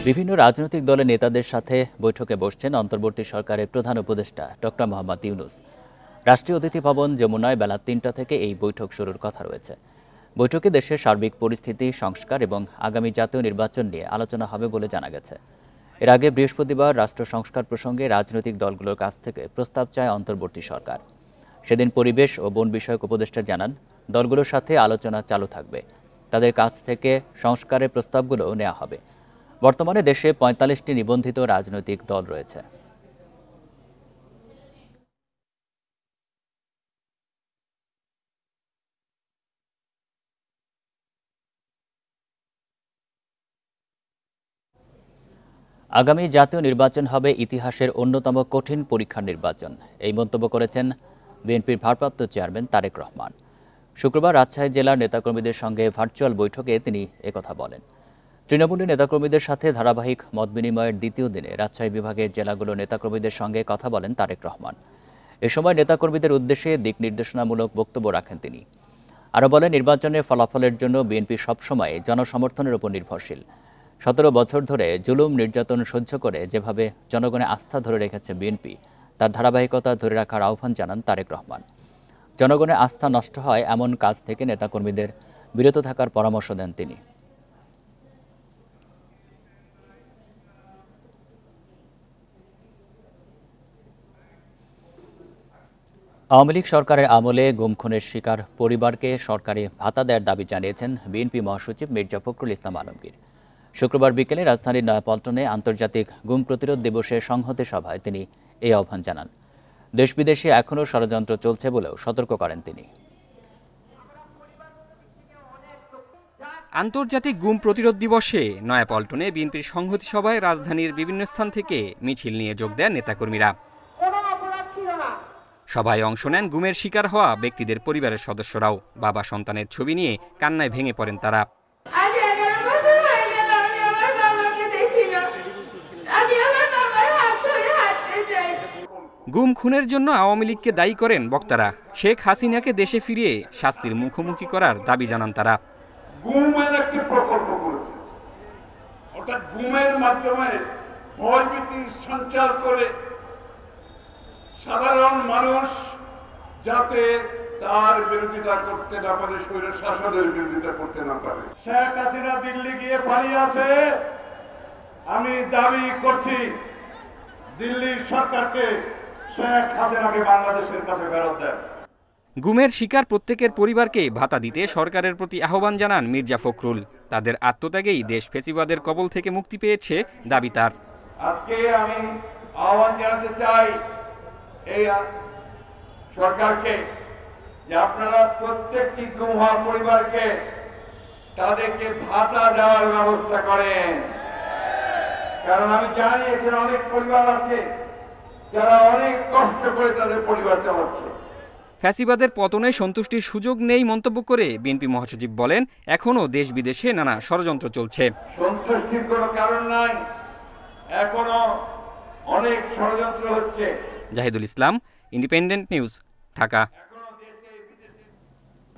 বিভিন্ন রাজনৈতিক দলের নেতাদের সাথে বৈঠকে বসছেন অন্তর্বর্তী সরকারের প্রধান উপদেষ্টা ডক্টর মোহাম্মদ ইউনূস। রাষ্ট্রীয় অতিথি ভবন যমুনায় বেলা ৩টা থেকে এই বৈঠক শুরুর কথা রয়েছে। বৈঠকে দেশের সার্বিক পরিস্থিতি, সংস্কার এবং আগামী জাতীয় নির্বাচন নিয়ে আলোচনা হবে বলে জানা গেছে। এর আগে বৃহস্পতিবার রাষ্ট্র সংস্কার প্রসঙ্গে রাজনৈতিক দলগুলোর কাছ থেকে প্রস্তাব চায় অন্তর্বর্তী সরকার। সেদিন পরিবেশ ও বন বিষয়ক উপদেষ্টা জানান, দলগুলোর সাথে আলোচনা চালু থাকবে। তাদের কাছ থেকে সংস্কারের প্রস্তাবগুলো নেওয়া হবে। বর্তমানে দেশে ৪৫টি নিবন্ধিত রাজনৈতিক দল রয়েছে। আগামী জাতীয় নির্বাচন হবে ইতিহাসের অন্যতম কঠিন পরীক্ষার নির্বাচন, এই মন্তব্য করেছেন বিএনপির ভারপ্রাপ্ত চেয়ারম্যান তারেক রহমান। শুক্রবার রাজশাহী জেলার নেতাকর্মীদের সঙ্গে ভার্চুয়াল বৈঠকে তিনি একথা বলেন। তৃণমূলের নেতাকর্মীদের সাথে ধারাবাহিক মতবিনিময়ের দ্বিতীয় দিনে রাজশাহী বিভাগের জেলাগুলোর নেতাকর্মীদের সঙ্গে কথা বলেন তারেক রহমান। এ সময় নেতাকর্মীদের উদ্দেশ্যে দিক নির্দেশনামূলক বক্তব্য রাখেন তিনি। আরও বলেন, নির্বাচনের ফলাফলের জন্য বিএনপি সবসময় জনসমর্থনের উপর নির্ভরশীল। ১৭ বছর ধরে জুলুম নির্যাতন সহ্য করে যেভাবে জনগণের আস্থা ধরে রেখেছে বিএনপি, তার ধারাবাহিকতা ধরে রাখার আহ্বান জানান তারেক রহমান। জনগণের আস্থা নষ্ট হয় এমন কাজ থেকে নেতাকর্মীদের বিরত থাকার পরামর্শ দেন তিনি। আওয়ামী লীগ সরকারের আমলে গুম খুনের শিকার পরিবারকে সরকারি ভাতা দেওয়ার দাবি জানিয়েছেন বিএনপি মহাসচিব মির্জা ফখরুল ইসলাম আলমগীর। শুক্রবার বিকেলে রাজধানীর নয়াপল্টনে আন্তর্জাতিক গুম প্রতিরোধ দিবসের সংহতি সভায় তিনি এই আহ্বান জানান। দেশ বিদেশে এখনও ষড়যন্ত্র চলছে বলেও সতর্ক করেন তিনি। আন্তর্জাতিক গুম প্রতিরোধ দিবসে নয়াপল্টনে বিএনপির সংহতি সভায় রাজধানীর বিভিন্ন স্থান থেকে মিছিল নিয়ে যোগ দেন নেতাকর্মীরা। সভায় অংশ নেন গুমের শিকার হওয়া ব্যক্তিদের পরিবারের সদস্যরাও। বাবা সন্তানের ছবি নিয়ে কান্নায় ভেঙে পড়েন তারা। গুম খুনের জন্য আওয়ামী লীগকে দায়ী করেন বক্তারা। শেখ হাসিনাকে দেশে ফিরিয়ে শাস্তির মুখোমুখি করার দাবি জানান তারা। গুমের একটি প্রকল্প করেছে, অর্থাৎ গুমের মাধ্যমে ভয়ভীতি সঞ্চার করে সাধারণ মানুষ যাতে তার বিরোধিতা করতে না পারে, স্বৈর শাসনের বিরোধিতা করতে না পারে। শেখ হাসিনা দিল্লি গিয়ে পালিয়ে আছে। আমি দাবি করছি দিল্লির সরকারকে শেখ হাসিনাকে বাংলাদেশের কাছে ফেরত দেন। গুমের শিকার প্রত্যেকের পরিবারকে ভাতা দিতে সরকারের প্রতি আহ্বান জানান মির্জা ফখরুল। তাদের আত্মত্যাগেই দেশ ফ্যাসিবাদের কবল থেকে মুক্তি পেয়েছে দাবি তার। আজকে আমি আহ্বান জানাতে চাই এই সরকারকে যে আপনারা প্রত্যেকটি গুম হওয়া পরিবারকে তাদেরকে ভাতা দেওয়ার ব্যবস্থা করেন। কারণ আমি জানি এখানে অনেক পরিবার আছে যারা অনেক কষ্ট করে তাদের পরিবার চালাচ্ছে। ফ্যাসিবাদের পতনে সন্তুষ্টির সুযোগ নেই মন্তব্য করে বিএনপি মহাসচিব বলেন, এখনও দেশ বিদেশে নানা ষড়যন্ত্র চলছে। সন্তুষ্টির কোনো কারণ নাই, এখনো অনেক ষড়যন্ত্র হচ্ছে। জাহিদুল ইসলাম, ইন্ডিপেন্ডেন্ট নিউজ, ঢাকা।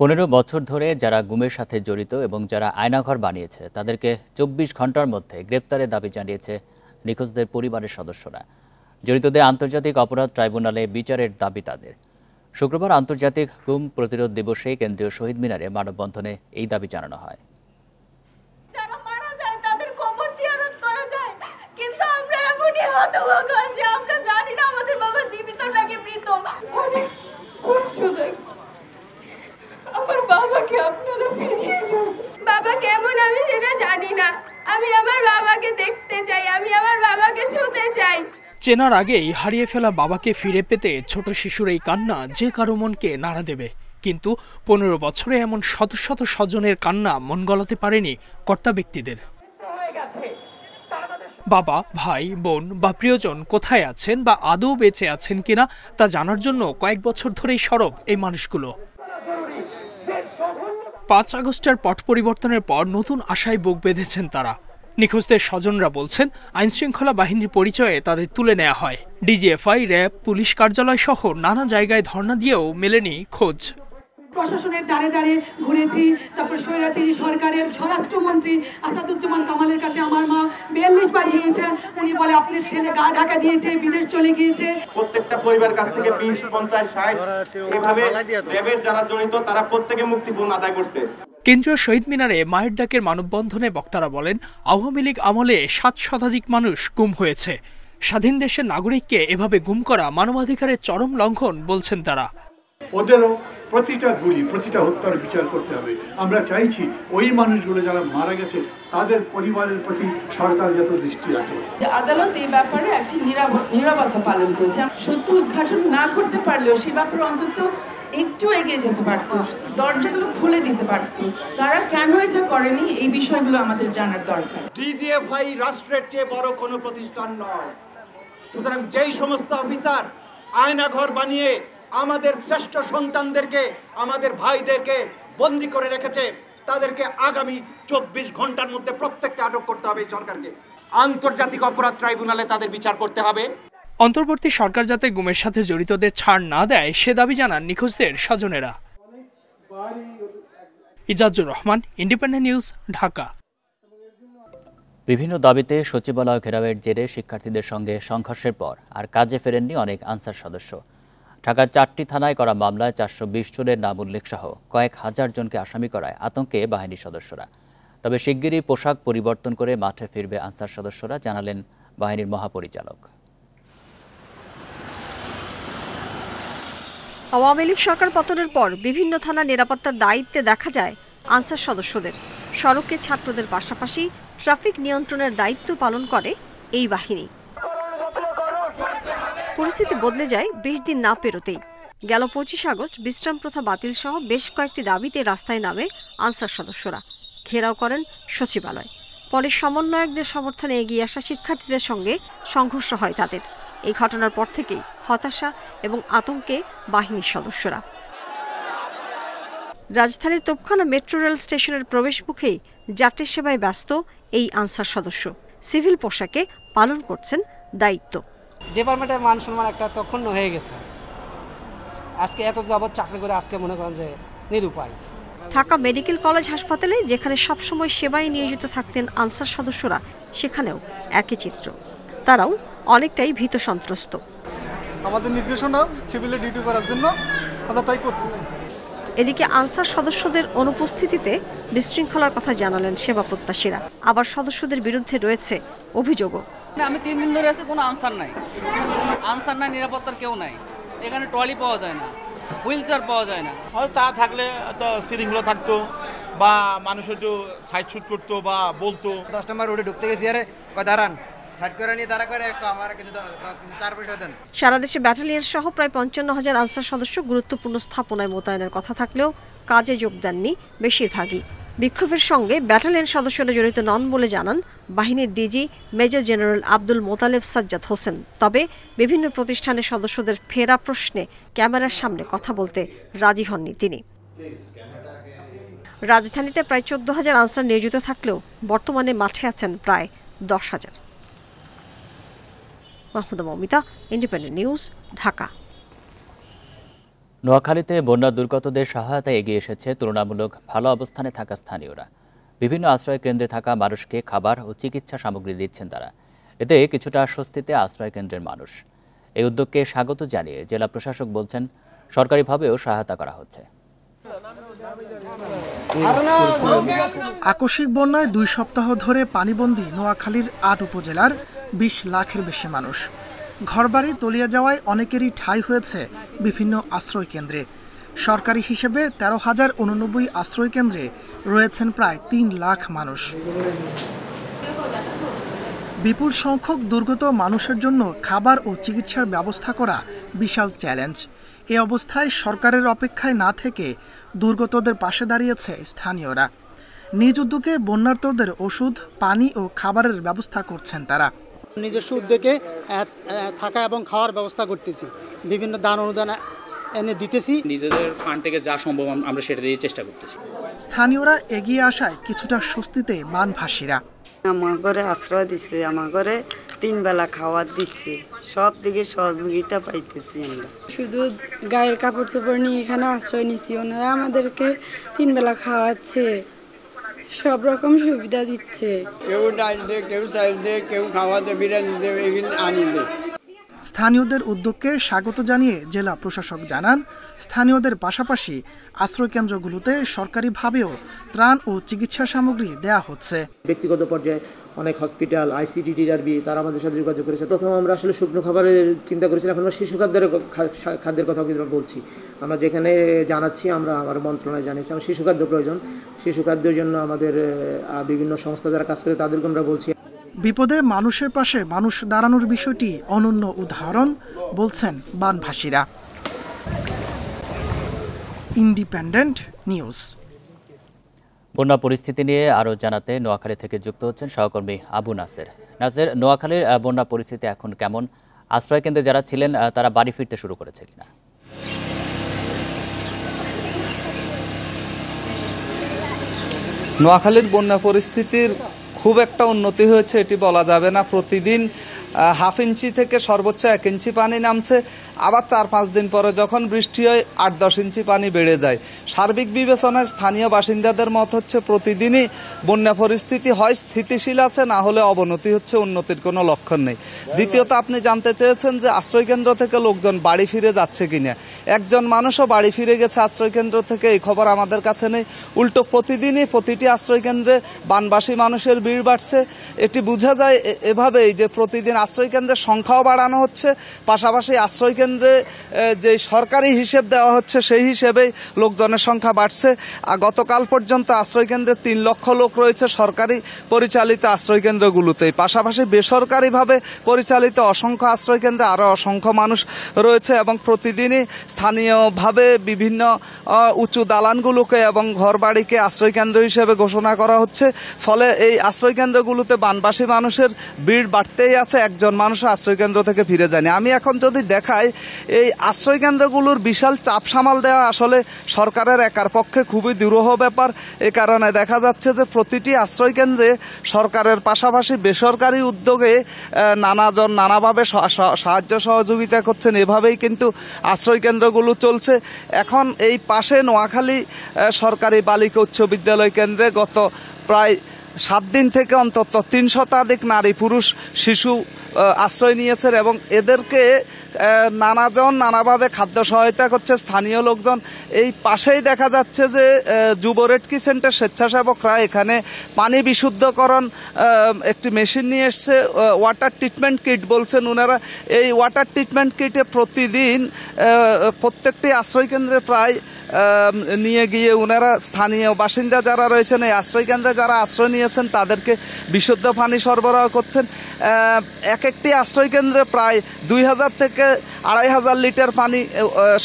১৫ বছর ধরে যারা গুমের সাথে জড়িত এবং যারা আয়নাঘর বানিয়েছে তাদেরকে ২৪ ঘন্টার মধ্যে গ্রেপ্তারের দাবি জানিয়েছে নিখোঁজদের পরিবারের সদস্যরা। জড়িতদের আন্তর্জাতিক অপরাধ ট্রাইব্যুনালে বিচারের দাবি তাদের। শুক্রবার আন্তর্জাতিক গুম প্রতিরোধ দিবসে কেন্দ্রীয় শহীদ মিনারে মানববন্ধনে এই দাবি জানানো হয়। যারা মারা যায় তাদের কবর জিয়ারত করা যায়, কিন্তু আমরা এমনই হতভাগা যে আমরা জানি না আমাদের বাবা জীবিত নাকি মৃত। অনেক কষ্ট দেয়। আমার বাবাকে আপনারা ফিরিয়ে দিন। বাবা কেমন আমি সেটা জানি না। আমি আমার বাবাকে দেখতে চাই, আমি আমার বাবাকে ছুঁতে চাই। চেনার আগেই হারিয়ে ফেলা বাবাকে ফিরে পেতে ছোট শিশুর এই কান্না যে কারো মনকে নাড়া দেবে। কিন্তু ১৫ বছরে এমন শত শত স্বজনের কান্না মন গলাতে পারেনি কর্তা ব্যক্তিদের। বাবা, ভাই, বোন বা প্রিয়জন কোথায় আছেন বা আদৌ বেঁচে আছেন কিনা তা জানার জন্য কয়েক বছর ধরেই সরব এই মানুষগুলো। ৫ আগস্টের পট পরিবর্তনের পর নতুন আশায় বুক বেঁধেছেন তারা। নিখোঁজদের স্বজনরা বলছেন, আইনশৃঙ্খলা বাহিনীর পরিচয়ে তাদের তুলে নেওয়া হয়। ডিজিএফআই, র্যাব, পুলিশ কার্যালয় সহ নানা জায়গায় ধর্ণা দিয়েও মেলেনি খোঁজ। প্রশাসনের দ্বারে দ্বারে ঘুরেছি, তারপর স্বৈরাচারী সরকারের স্বরাষ্ট্রমন্ত্রী আসাদুজ্জামান কামালের কাছে আমার মা 42 বার গিয়েছে। উনি বলে আপনার ছেলে গা ঢাকা দিয়েছে, বিদেশ চলে গিয়েছে। প্রত্যেকটা পরিবার কাছ থেকে 20, 50, 60 এইভাবে র্যাবের যারা জড়িত তারা প্রত্যেকে মুক্তিপণ আদায় করছে। কেন্দ্রীয় শহীদ মিনারে মায়ের ডাকের মানববন্ধনে বক্তারা বলেন, আওয়ামী লীগ আমলে 7 শতাধিক মানুষ গুম হয়েছে। স্বাধীন দেশের নাগরিককে এভাবে গুম করা মানবাধিকারের চরম লঙ্ঘন বলছেন তারা। ওদেরও প্রতিটা গুলি, প্রতিটা হত্যার বিচার করতে হবে। আমরা চাইছি ওই মানুষগুলো যারা মারা গেছে তাদের পরিবারের প্রতি সরকার যত দৃষ্টি রাখে। আদালত এই ব্যাপারে একটি নীরবতা পালন করেছে। সত্য উদ্ঘাটন না করতে পারলেও সে ব্যাপারে অন্তত একটু এগিয়ে যেতে পারত, দরজাগুলো খুলে দিতে পারত। তারা কেন এটা করেনি এই বিষয়গুলো আমাদের জানার দরকার। ডিজিএফআই রাষ্ট্রের চেয়ে বড় কোনো প্রতিষ্ঠান নয়। সুতরাং যেই সমস্ত অফিসার আয়নাঘর বানিয়ে আমাদের শ্রেষ্ঠ সন্তানদেরকে, আমাদের ভাইদেরকে বন্দী করে রেখেছে, তাদেরকে আগামী 24 ঘন্টার মধ্যে প্রত্যেককে আটক করতে হবে। সরকারকে আন্তর্জাতিক অপরাধ ট্রাইব্যুনালে তাদের বিচার করতে হবে। অন্তর্বর্তী সরকার যাতে গুমের সাথে জড়িতদের ছাড় না দেয় সে দাবি জানান নিখোঁজদের স্বজনেরা। Ijazur Rahman, independent News, Dhaka. বিভিন্ন দাবিতে সচিবালয় ঘেরাওয়ের জেরে শিক্ষার্থীদের সঙ্গে সংঘর্ষের পর আর কাজে ফেরেননি অনেক আনসার সদস্য। ঢাকার 4টি থানায় করা মামলায় 420 জনের নাম উল্লেখ সহ কয়েক হাজার জনকে আসামি করায় আতঙ্কে বাহিনীর সদস্যরা। তবে শিগগিরই পোশাক পরিবর্তন করে মাঠে ফিরবে আনসার সদস্যরা, জানালেন বাহিনীর মহাপরিচালক। আওয়ামী লীগ সরকার পতনের পর বিভিন্ন থানা নিরাপত্তার দায়িত্বে দেখা যায় আনসার সদস্যদের। সড়কে ছাত্রদের পাশাপাশি ট্রাফিক নিয়ন্ত্রণের দায়িত্ব পালন করে এই বাহিনী। পরিস্থিতি বদলে যায় 20 দিন না পেরোতেই। গেল 25 আগস্ট বিশ্রাম প্রথা বাতিল সহ বেশ কয়েকটি দাবিতে রাস্তায় নামে আনসার সদস্যরা, ঘেরাও করেন সচিবালয়। পরে সমন্বয়কদের সমর্থনে এগিয়ে আসা শিক্ষার্থীদের সঙ্গে সংঘর্ষ হয় তাদের। এই ঘটনার পর থেকেই হতাশা এবং আতঙ্কে বাহিনীর সদস্যরা। রাজধানীর তোপখানা মেট্রো রেল স্টেশনের প্রবেশ মুখেই যাত্রী সেবায় ব্যস্ত এই আনসার সদস্য সিভিল পোশাকে পালন করছেন দায়িত্ব। ডিপার্টমেন্টের মান সম্মান একটা তখন হয়ে গেছে। আজকে এত যাবত চাকরি করে আজকে মনে করেন যে নিরুপায়। ঢাকা মেডিকেল কলেজ হাসপাতালে যেখানে সবসময় সেবায় নিয়োজিত থাকতেন আনসার সদস্যরা, সেখানেও একই চিত্র। তারাও অনেকটাই ভীত সন্ত্রস্ত। আমাদের নির্দেশনা সিভিলে ডিউটি করার জন্য আমরা তাই করতেছি। এদিকে আনসার সদস্যদের অনুপস্থিতিতে বিশৃঙ্খলার কথা জানালেন সেবা প্রত্যাশীরা। আবার সদস্যদের বিরুদ্ধে রয়েছে অভিযোগও। আমি 3 দিন ধরে আছি, কোনো আনসার নাই, নিরাপত্তার কেউ নাই। এখানে ট্রলি পাওয়া যায় না, হুইল চেয়ার পাওয়া যায় না। হয়তো তা থাকলে তো শৃঙ্খলা থাকতো বা মানুষ একটু সাইড শুট করতো বা বলতো। 10 নম্বর রোডে ঢুকতে গেছি, আরে দাঁড়ান, সাইড করে নিয়ে দাঁড়া করে আমার কিছু তারপরে দেন। সারা দেশে ব্যাটালিয়ন সহ প্রায় 55,000 আনসার সদস্য গুরুত্বপূর্ণ স্থাপনায় মোতায়েনের কথা থাকলেও কাজে যোগ দেননি বেশিরভাগই। বিক্ষোভের সঙ্গে ব্যাটালিয়ন সদস্যরা জড়িত নন বলে জানান বাহিনীর DG major general Abdul Motaleb Sajjad Hossain. তবে বিভিন্ন প্রতিষ্ঠানের সদস্যদের ফেরা প্রশ্নে ক্যামেরার সামনে কথা বলতে রাজি হননি তিনি। রাজধানীতে প্রায় 14,000 আনসার নিয়োজিত থাকলেও বর্তমানে মাঠে আছেন প্রায় 10,000। Mahmuda Momita, Independent News, Dhaka. নোয়াখালীতে বন্যা দুর্গতদের সহায়তায় এগিয়ে এসেছে তুলনামূলক ভালো অবস্থানে থাকা স্থানীয়রা। বিভিন্ন আশ্রয় কেন্দ্রে থাকা মানুষকে খাবার ও চিকিৎসা সামগ্রী দিচ্ছেন তারা। এতে কিছুটা স্বস্তিতে আশ্রয় কেন্দ্রের মানুষ। এই উদ্যোগকে স্বাগত জানিয়ে জেলা প্রশাসক বলছেন সরকারিভাবেও সহায়তা করা হচ্ছে। আকস্মিক বন্যায় 2 সপ্তাহ ধরে পানিবন্দী নোয়াখালীর 8 উপজেলার 20 লাখের বেশি মানুষ। ঘরবাড়ি তলিয়ে যাওয়ায় অনেকেরই ঠাঁই হয়েছে বিভিন্ন আশ্রয় কেন্দ্রে। সরকারি হিসেবে 13,089 আশ্রয় কেন্দ্রে রয়েছেন প্রায় 3 লাখ মানুষ। বিপুল সংখ্যক দুর্গত মানুষের জন্য খাবার ও চিকিৎসার ব্যবস্থা করা বিশাল চ্যালেঞ্জ। এ অবস্থায় সরকারের অপেক্ষায় না থেকে দুর্গতদের পাশে দাঁড়িয়েছে স্থানীয়রা। নিজ উদ্যোগে বন্যার্তদের ওষুধ, পানি ও খাবারের ব্যবস্থা করছেন তারা। নিজস্ব উদ্যোগে থাকা এবং খাওয়ার ব্যবস্থা করতেছি। বিভিন্ন দান অনুদান এনে দিতেছি। নিজেদের ফান্ড থেকে যা সম্ভব আমরা সেটা দিয়ে চেষ্টা করতেছি। স্থানীয়রা এগিয়ে আসায় কিছুটা স্বস্তিতে বানভাসীরা। আমার ঘরে আশ্রয় দিচ্ছে, আমার ঘরে 3 বেলা খাবার দিচ্ছে, সব দিকে সহযোগিতা পাইতেছি আমরা। শুধু গায়ের কাপড় চোপড় নিয়ে এখানে আশ্রয় নিচ্ছি, ওনারা আমাদেরকে 3 বেলা খাওয়াচ্ছে, সব রকম সুবিধা দিচ্ছে। কেউ ডাল দেয়, কেউ চাল দেয়, কেউ খাওয়াতে বিরিয়ানি দেয়, এগুলো আনি দেয়। স্থানীয়দের উদ্যোগকে স্বাগত জানিয়ে জেলা প্রশাসক জানান, স্থানীয়দের পাশাপাশি আশ্রয়কেন্দ্রগুলোতে সরকারিভাবেও ত্রাণ ও চিকিৎসা সামগ্রী দেয়া হচ্ছে। ব্যক্তিগত পর্যায়ে অনেক হসপিটাল, ICT, DRB তারা আমাদের সাথে যোগাযোগ করেছে। প্রথমে আমরা আসলে শুকনো খাবারের চিন্তা করেছিলাম, এখন আমরা শিশু খাদ্যের কথা কিন্তু বলছি। আমরা যেখানে জানাচ্ছি, আমরা আমার মন্ত্রণালয় জানিয়েছি আমার শিশু খাদ্য প্রয়োজন। শিশু খাদ্যের জন্য আমাদের বিভিন্ন সংস্থা যারা কাজ করে তাদেরকে আমরা বলছি। বিপদে মানুষের পাশে মানুষ দাঁড়ানোর বিষয়টি অনন্য উদাহরণ বলছেন বানভাসীরা। Independent news. বন্যা পরিস্থিতি নিয়ে আরও জানাতে নোয়াখালী থেকে যুক্ত হচ্ছেন সহকর্মী আবু নাসের। নাসের, নোয়াখালীর বন্যা পরিস্থিতি এখন কেমন? আশ্রয় কেন্দ্রে যারা ছিলেন তারা বাড়ি ফিরতে শুরু করেছে কিনা? নোয়াখালীর বন্যা পরিস্থিতির খুব একটা উন্নতি হয়েছে এটি বলা যাবে না। প্রতিদিন 1/2 ইঞ্চি থেকে সর্বোচ্চ 1 ইঞ্চি পানি নামছে, আবার 4-5 দিন পরে যখন বৃষ্টি হয় 8-10 ইঞ্চি পানি বেড়ে যায়। সার্বিক বিবেচনায় স্থানীয় বাসিন্দাদের মত হচ্ছে প্রতিদিনই বন্যা পরিস্থিতি হয় স্থিতিশীল আছে, না হলে অবনতি হচ্ছে, উন্নতির কোনো লক্ষণ নেই। দ্বিতীয়ত আপনি জানতে চেয়েছেন যে আশ্রয়কেন্দ্র থেকে লোকজন বাড়ি ফিরে যাচ্ছে কিনা। একজন মানুষও বাড়ি ফিরে গেছে আশ্রয়কেন্দ্র থেকে এই খবর আমাদের কাছে নেই। উল্টো প্রতিদিনই প্রতিটি আশ্রয়কেন্দ্রে বানবাসী মানুষের ভিড় বাড়ছে। এটি বোঝা যায় এভাবেই যে প্রতিদিন আশ্রয়কেন্দ্রের সংখ্যাও বাড়ানো হচ্ছে, পাশাপাশি আশ্রয়কেন্দ্রে যে সরকারি হিসেব দেওয়া হচ্ছে সেই হিসেবেই লোকজনের সংখ্যা বাড়ছে। গতকাল পর্যন্ত আশ্রয়কেন্দ্রে 3 লক্ষ লোক রয়েছে সরকারি পরিচালিত আশ্রয়কেন্দ্রগুলোতেই। পাশাপাশি বেসরকারিভাবে পরিচালিত অসংখ্য আশ্রয়কেন্দ্রে আরও অসংখ্য মানুষ রয়েছে এবং প্রতিদিনই স্থানীয়ভাবে বিভিন্ন উঁচু দালানগুলোকে এবং ঘরবাড়িকে আশ্রয়কেন্দ্র হিসেবে ঘোষণা করা হচ্ছে। ফলে এই আশ্রয়কেন্দ্রগুলোতে বানবাসী মানুষের ভিড় বাড়তেই আছে, একজন মানুষ আশ্রয়কেন্দ্র থেকে ফিরে যায়নি। আমি এখন যদি দেখাই, এই আশ্রয়কেন্দ্রগুলোর বিশাল চাপ সামাল দেওয়া আসলে সরকারের একার পক্ষে খুবই দুরূহ ব্যাপার। এ কারণে দেখা যাচ্ছে যে প্রতিটি আশ্রয়কেন্দ্রে সরকারের পাশাপাশি বেসরকারি উদ্যোগে নানাজন নানাভাবে সাহায্য সহযোগিতা করছেন। এভাবেই কিন্তু আশ্রয়কেন্দ্রগুলো চলছে। এখন এই পাশে নোয়াখালী সরকারি বালিকা উচ্চ বিদ্যালয় কেন্দ্রে গত প্রায় 7 দিন থেকে অন্তত 3 শতাধিক নারী পুরুষ শিশু আশ্রয় নিয়েছেন এবং এদেরকে নানাজন নানাভাবে খাদ্য সহায়তা করছে স্থানীয় লোকজন। এই পাশেই দেখা যাচ্ছে যে যুব রেডকি সেন্টার স্বেচ্ছাসেবকরা এখানে পানি বিশুদ্ধকরণ একটি মেশিন নিয়ে এসছে, ওয়াটার ট্রিটমেন্ট কিট বলছেন ওনারা। এই ওয়াটার ট্রিটমেন্ট কিটে প্রতিদিন প্রত্যেকটি আশ্রয়কেন্দ্রে প্রায় নিয়ে গিয়ে ওনারা স্থানীয় বাসিন্দা যারা রয়েছেন এই আশ্রয়কেন্দ্রে যারা আশ্রয় নিয়েছেন তাদেরকে বিশুদ্ধ পানি সরবরাহ করছেন। একটি আশ্রয়কেন্দ্রে প্রায় 2000 থেকে 2500 লিটার পানি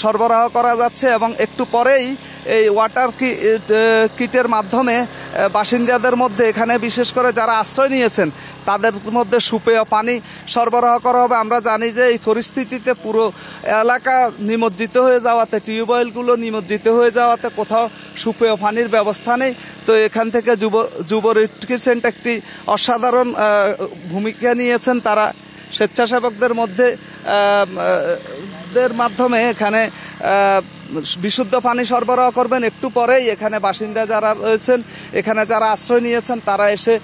সরবরাহ করা যাচ্ছে এবং একটু পরেই এই ওয়াটার কিটের মাধ্যমে বাসিন্দাদের মধ্যে এখানে বিশেষ করে যারা আশ্রয় নিয়েছেন তাদের মধ্যে সুপেয় পানি সরবরাহ করা হবে। আমরা জানি যে এই পরিস্থিতিতে পুরো এলাকা নিমজ্জিত হয়ে যাওয়াতে, টিউবওয়েলগুলো নিমজ্জিত হয়ে যাওয়াতে কোথাও সুপেয় পানির ব্যবস্থা নেই। তো এখান থেকে যুব রেডকি সেন্টার একটি অসাধারণ ভূমিকা নিয়েছেন। তারা স্বেচ্ছাসেবকদের মাধ্যমে এখানে বিশুদ্ধ পানি সরবরাহ করবেন। একটু পরেই এখানে বাসিন্দা যারা রয়েছেন, এখানে যারা আশ্রয় নিয়েছেন তারা এসে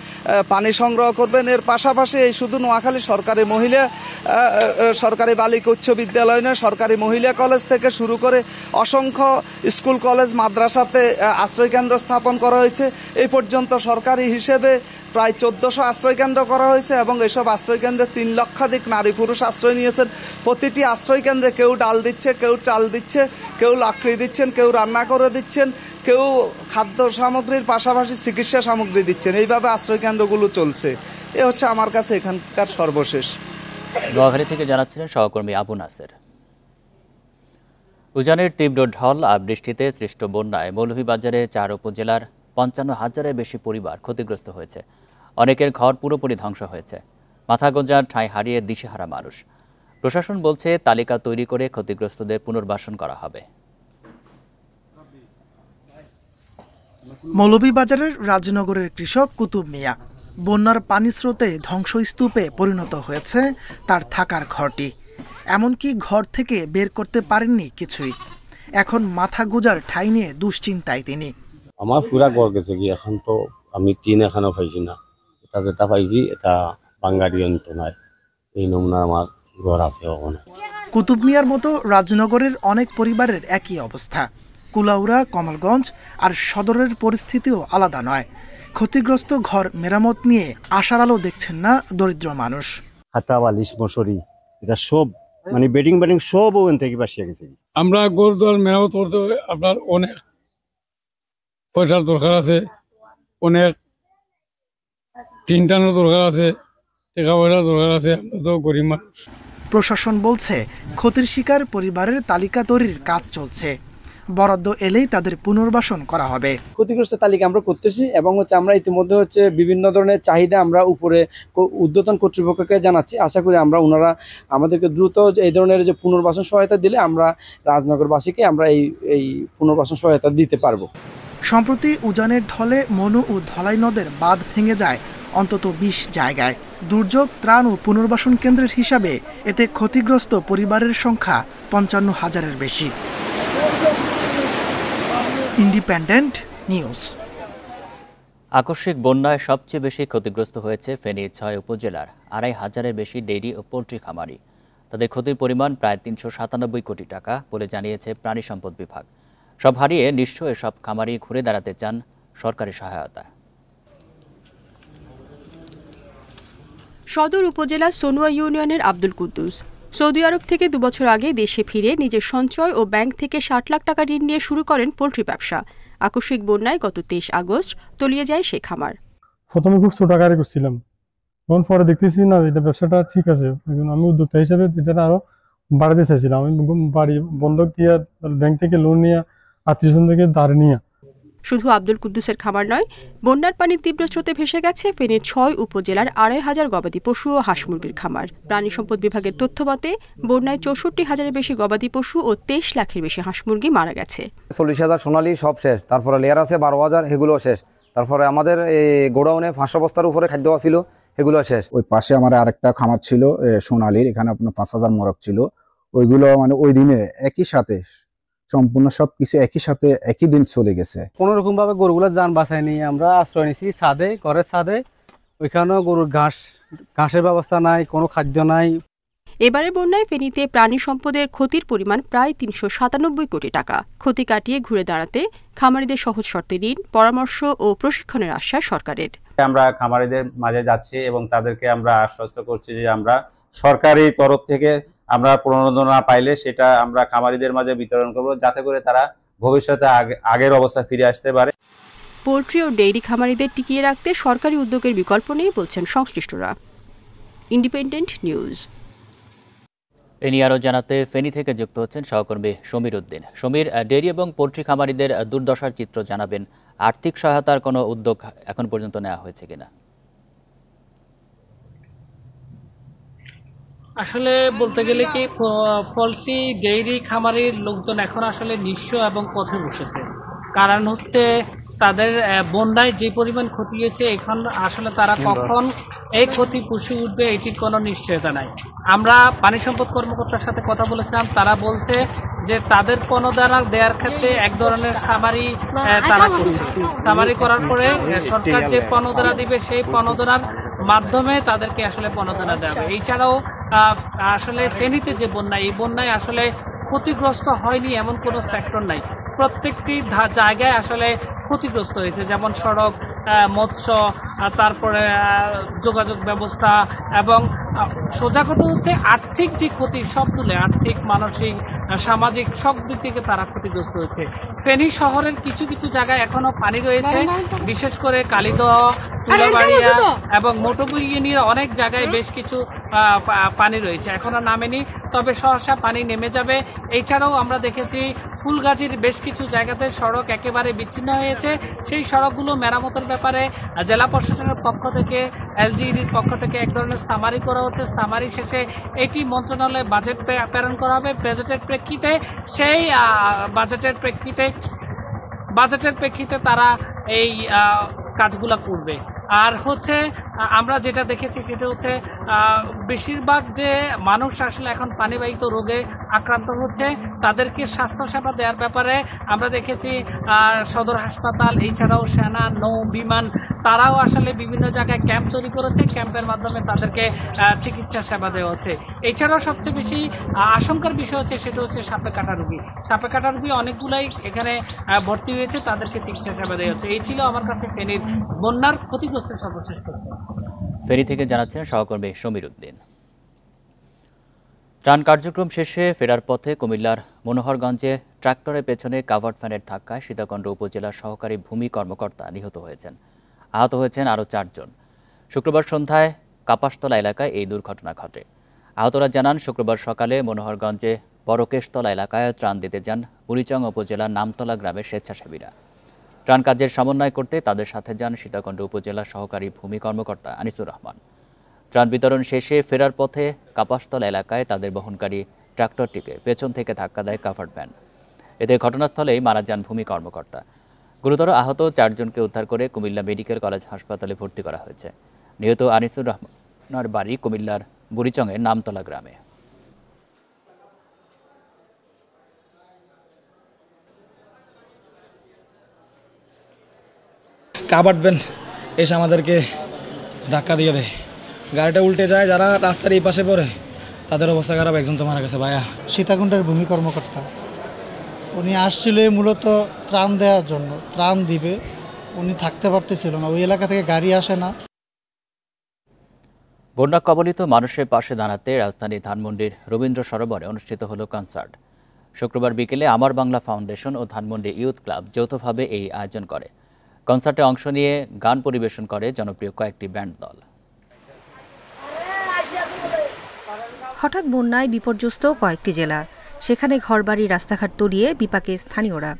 পানি সংগ্রহ করবেন। এর পাশাপাশি এই শুধু নোয়াখালী সরকারি বালিকা উচ্চ বিদ্যালয় নয়, সরকারি মহিলা কলেজ থেকে শুরু করে অসংখ্য স্কুল কলেজ মাদ্রাসাতে আশ্রয়কেন্দ্র স্থাপন করা হয়েছে। এই পর্যন্ত সরকারি হিসেবে প্রায় 1400 আশ্রয়কেন্দ্র করা হয়েছে এবং এসব আশ্রয়কেন্দ্রে 3 লক্ষাধিক নারী পুরুষ আশ্রয় নিয়েছেন। প্রতিটি আশ্রয়কেন্দ্রে কেউ ডাল দিচ্ছে, কেউ চাল দিচ্ছে, কেউ লাকড়ি দিচ্ছেন, কেউ রান্না করে দিচ্ছেন, কেউ খাদ্য সামগ্রীর পাশাপাশি চিকিৎসা সামগ্রী দিচ্ছেন। এইভাবে আশ্রয়কেন্দ্রগুলো চলছে। এ হচ্ছে আমার কাছে এখানকার সর্বশেষ। নোয়াখালী থেকে জানাচ্ছিলেন সহকর্মী আবু নাসের। উজানের তীব্র ঢল আর বৃষ্টিতে সৃষ্ট বন্যায় মৌলভীবাজারে 4 উপজেলার 55,000-এর বেশি পরিবার ক্ষতিগ্রস্ত হয়েছে। অনেকের ঘর পুরোপুরি ধ্বংস হয়েছে। মাথা গোঁজার ঠাঁই হারিয়ে দিশেহারা মানুষ। প্রশাসন বলছে তালিকা তৈরি করে ক্ষতিগ্রস্তদের পুনর্বাসন করা হবে। মৌলভীবাজারের রাজনগরের কৃষক কুতুব মিয়া বন্যার পানি স্রোতে ধ্বংসস্তূপে পরিণত হয়েছে তার থাকার ঘরটি। এমনকি ঘর থেকে বের করতে পারেননি কিছুই। এখন মাথা গোজার ঠাঁই নিয়ে দুশ্চিন্তায় তিনি। আমার পুরা ঘর গেছে কি, এখন তো আমি টিন এখানেও পাইছি না, এটা যেটা পাইছি এটা বাঙালি অন্ত নাই, এই নমুনা আমার ঘর আছে ওখানে। কুতুব মিয়ার মতো রাজনগরের অনেক পরিবারের একই অবস্থা। কুলাউড়া, কমলগঞ্জ আর সদরের পরিস্থিতিও আলাদা নয়। ক্ষতিগ্রস্ত ঘর মেরামত নিয়ে আশার আলো দেখছেন না দরিদ্র মানুষ। খাতা বালিশ মশারি এটা সব মানে বেডিং সব ওখান থেকে বাসিয়ে গেছে। আমরা ঘর দুয়ার মেরামত করতে আপনার অনেক পয়সার দরকার আছে, অনেক টিন টানের দরকার আছে, টাকা পয়সার দরকার আছে। আমরা তো গরিব মানুষ। প্রশাসন বলছে ক্ষতির শিকার পরিবারের তালিকা তৈরির কাজ চলছে। বরাদ্দ এলেই তাদের পুনর্বাসন করা হবে। ক্ষতিগ্রস্ত তালিকা আমরা করতেছি এবং আমরা ইতিমধ্যে বিভিন্ন ধরনের চাহিদা আমরা উপরে ঊর্ধ্বতন কর্তৃপক্ষকে জানাচ্ছি। আশা করি ওনারা আমাদেরকে দ্রুত এই ধরনের যে পুনর্বাসন সহায়তা দিলে আমরা রাজনগরবাসীকে আমরা এই পুনর্বাসন সহায়তা দিতে পারবো। সম্প্রতি উজানের ঢলে মনু ও ধলাই নদের বাঁধ ভেঙে যায় অন্তত ২০ জায়গায়। দুর্যোগ ত্রাণ ও পুনর্বাসন কেন্দ্রের হিসাবে এতে ক্ষতিগ্রস্ত পরিবারের সংখ্যা ৫৫,০০০-এর বেশি। Independent news. আকস্মিক বন্যায় সবচেয়ে বেশি ক্ষতিগ্রস্ত হয়েছে ফেনীর ৬ উপজেলার ২৫০০-এর বেশি ডেইরি ও পোল্ট্রি খামারি। তাদের ক্ষতির পরিমাণ প্রায় ৩৯৭ কোটি টাকা বলে জানিয়েছে প্রাণী সম্পদ বিভাগ। সব হারিয়ে নিঃস্ব এসব খামারি ঘুরে দাঁড়াতে চান সরকারি সহায়তা। সদর উপজেলার সোনুয়া ইউনিয়নের আব্দুল কুদ্দুস সৌদি আরব থেকে ২ বছর আগে দেশে ফিরে নিজের সঞ্চয় ও ব্যাংক থেকে ৬০ লাখ টাকা ঋণ নিয়ে শুরু করেন পোল্ট্রি ব্যবসা। আকস্মিক বন্যায় গত ২৩ আগস্ট তলিয়ে যায় সে খামার। প্রথমে খুব ছোট আকারে করছিলাম, তখন পরে দেখতেছি না এটা ব্যবসাটা ঠিক আছে। আমি উদ্যোক্তা হিসেবে এটা আরো বাড়াতে চাইছিলাম। আমি বাড়ি বন্ধক দিয়ে ব্যাংক থেকে লোন নিয়ে আত্মীয়স্বজন থেকে ধার নিয়ে। শুধু আব্দুল কুদ্দুসের খামার নয়, বন্যার পানির তীব্র স্রোতে ভেসে গেছে ফেনীর ৬ উপজেলার ২৫০০ গবাদি পশু ও হাঁস মুরগির খামার। প্রাণী সম্পদ বিভাগের তথ্য মতে বন্যায় ৬৪,০০০-এর বেশি গবাদি পশু ও ২৩ লাখের বেশি হাঁস মুরগি মারা গেছে। ৪০,০০০ সোনালী সব শেষ, তারপরে লেয়ার আছে ১২,০০০, এগুলো শেষ। তারপরে আমাদের গোডাউনে ৫০০ বস্তার উপরে খাদ্য ছিল, এগুলো শেষ। ওই পাশে আমার আরেকটা খামার ছিল সোনালীর, এখানে আপনার ৫,০০০ মোরগ ছিল। ওইগুলো মানে ওই দিনে একই সাথে সম্পূর্ণ সবকিছু একই সাথে একই দিন চলে গেছে। কোনো রকম ভাবে গরুগুলোর যান বাঁচায় নিয়ে আমরা আশ্রয় নিয়েছি ছাদে, ঘরের ছাদে। ওইখানেও গরুর ঘাসের ব্যবস্থা নাই, কোনো খাদ্য নাই। এবারে বন্যায় ফেনীতে প্রাণী সম্পদের ক্ষতির পরিমাণ প্রায় ৩৯৭ কোটি টাকা। ক্ষতি কাটিয়ে ঘুরে দাঁড়াতে খামারিদের সহজ শর্তে ঋণ, পরামর্শ ও প্রশিক্ষণের আশ্বাস সরকারের। আমরা খামারিদের মাঝে যাচ্ছি এবং তাদেরকে আমরা আশ্বস্ত করছি যে আমরা সরকারি তরফ থেকে আমরা প্রণোদনা পাইলে সেটা আমরা খামারিদের মাঝে বিতরণ করব, যাতে করে তারা ভবিষ্যতে আগের অবস্থা ফিরে আসতে পারে। পোল্ট্রি ও ডেইরি খামারিদের টিকিয়ে রাখতে সরকারি উদ্যোগের বিকল্প নেই বলছেন সংশ্লিষ্টরা। Independent news. এ নিয়ে আরও জানাতে ফেনী থেকে যুক্ত হচ্ছেন সহকর্মী সমীর উদ্দিন। সমীর, ডেইরি এবং পোল্ট্রি খামারিদের দুর্দশার চিত্র জানাবেন। আর্থিক সহায়তার কোনো উদ্যোগ এখন পর্যন্ত নেওয়া হয়েছে কিনা? আসলে বলতে গেলে কি পোল্ট্রি ডেইরি খামারের লোকজন এখন আসলে নিঃস্ব এবং পথে বসেছে। কারণ হচ্ছে তাদের বন্যায় যে পরিমাণ ক্ষতি হয়েছে, এখন আসলে তারা কখন এই ক্ষতি পুষে উঠবে এটির কোনো নিশ্চয়তা নাই। আমরা পানি সম্পদ কর্মকর্তার সাথে কথা বলেছিলাম, তারা বলছে যে তাদের প্রণোদনা দেওয়ার ক্ষেত্রে এক ধরনের সামারি তারা করছে। সামারি করার পরে সরকার যে প্রণোদনা দিবে সেই প্রণোদনার মাধ্যমে তাদেরকে আসলে প্রণোদনা দেওয়া হবে। এছাড়াও আসলে ফেনীতে যে বন্যা, এই বন্যায় আসলে ক্ষতিগ্রস্ত হয়নি এমন কোনো সেক্টর নাই। প্রত্যেকটি জায়গায় আসলে ক্ষতিগ্রস্ত হয়েছে, যেমন সড়ক, মৎস্য, তারপরে যোগাযোগ ব্যবস্থা এবং সোজা কথা হচ্ছে আর্থিক যে ক্ষতি সব তুলে আর্থিক, মানসিক, সামাজিক সব দিক থেকে তারা ক্ষতিগ্রস্ত হয়েছে। ফেনী শহরের কিছু কিছু জায়গায় এখনো পানি রয়েছে, বিশেষ করে কালিদহ, তুলাবাড়িয়া এবং মোটবুই ইউনিয়নের অনেক জায়গায় বেশ কিছু পানি রয়েছে, এখনো নামেনি, তবে সহসা পানি নেমে যাবে। এছাড়াও আমরা দেখেছি ফুলগাজীর বেশ কিছু জায়গাতে সড়ক একেবারে বিচ্ছিন্ন হয়েছে। সেই সড়কগুলো মেরামতের ব্যাপারে জেলা প্রশাসনের পক্ষ থেকে, এলজিইডির পক্ষ থেকে এক ধরনের সামারি করা হচ্ছে। সামারি শেষে এটি মন্ত্রণালয়ে বাজেট প্রেরণ করা হবে। বাজেটের প্রেক্ষিতে সেই বাজেটের প্রেক্ষিতে তারা এই কাজগুলো করবে। আর হচ্ছে আমরা যেটা দেখেছি সেটা হচ্ছে বেশিরভাগ যে মানুষ আসলে এখন পানিবাহিত রোগে আক্রান্ত হচ্ছে তাদেরকে স্বাস্থ্যসেবা দেওয়ার ব্যাপারে আমরা দেখেছি সদর হাসপাতাল, এছাড়াও সেনা, নৌ, বিমান, তারাও আসলে বিভিন্ন জায়গায় ক্যাম্প তৈরি করেছে। ক্যাম্পের মাধ্যমে তাদেরকে চিকিৎসা সেবা দেওয়া হচ্ছে। এছাড়াও সবচেয়ে বেশি আশঙ্কার বিষয় হচ্ছে সেটা হচ্ছে সাপে কাটা রোগী। সাপে কাটা রোগী অনেকগুলাই এখানে ভর্তি হয়েছে, তাদেরকে চিকিৎসা সেবা দেওয়া হচ্ছে। এই ছিল আমার কাছে ফেনীর বন্যার ক্ষতিগ্রস্ত সর্বশেষ তথ্য। ফেনী থেকে জানাচ্ছেন সহকর্মী সমীর উদ্দিন। ত্রাণ কার্যক্রম শেষে ফেরার পথে কুমিল্লার মনোহরগঞ্জে ট্রাক্টরের পেছনে কাভার্ড ভ্যানের ধাক্কায় সীতাকুণ্ড উপজেলার সহকারী ভূমি কর্মকর্তা নিহত হয়েছেন। আহত হয়েছেন আরও 4 জন। শুক্রবার সন্ধ্যায় কাপাসতলা এলাকায় এই দুর্ঘটনা ঘটে। আহতরা জানান, শুক্রবার সকালে মনোহরগঞ্জে বড়কেশতলা এলাকায় ত্রাণ দিতে যান বুড়িচং উপজেলার নামতলা গ্রামের স্বেচ্ছাসেবীরা। ত্রাণ কাজের সমন্বয় করতে তাদের সাথে যান সীতাকুণ্ড উপজেলার সহকারী ভূমি কর্মকর্তা আনিসুর রহমান। ত্রাণ বিতরণ শেষে ফেরার পথে কাপাসতলা এলাকায় তাদের বহনকারী ট্রাক্টরটিকে পেছন থেকে ধাক্কা দেয় কাভার্ড ভ্যান। এতে ঘটনাস্থলেই মারা যান ভূমি কর্মকর্তা। গুরুতর আহত 4 জনকে উদ্ধার করে কুমিল্লা মেডিকেল কলেজ হাসপাতালে ভর্তি করা হয়েছে। নিহত আনিসুর রহমানের বাড়ি কুমিল্লার বুড়িচংয়ের নামতলা গ্রামে। কাভার্ড ভ্যান এসে আমাদেরকে ধাক্কা দিয়ে দেয়, গাড়িটা উল্টে যায়। যারা রাস্তার এই পাশে পড়ে তাদের অবস্থা খারাপ, একজন তো মারা গেছে। ভাইয়া সীতাকুণ্ডের ভূমি কর্মকর্তা, উনি আসছিল মূলত ত্রাণ দেওয়ার জন্য, ত্রাণ দিবে, উনি থাকতে পারতেছিল না, ওই এলাকা থেকে গাড়ি আসে না। বন্যা কবলিত মানুষের পাশে দাঁড়াতে রাজধানী ধানমন্ডির রবীন্দ্র সরোবরে অনুষ্ঠিত হলো কনসার্ট। শুক্রবার বিকেলে আমার বাংলা ফাউন্ডেশন ও ধানমন্ডি ইউথ ক্লাব যৌথভাবে এই আয়োজন করে। কনসার্টে অংশ নিয়ে গান পরিবেশন করে জনপ্রিয় কয়েকটি ব্যান্ড দল। হঠাৎ বন্যায় বিপর্যস্ত কয়েকটি জেলা, সেখানে ঘরবাড়ি রাস্তাঘাট তলিয়ে বিপাকে স্থানীয়রা।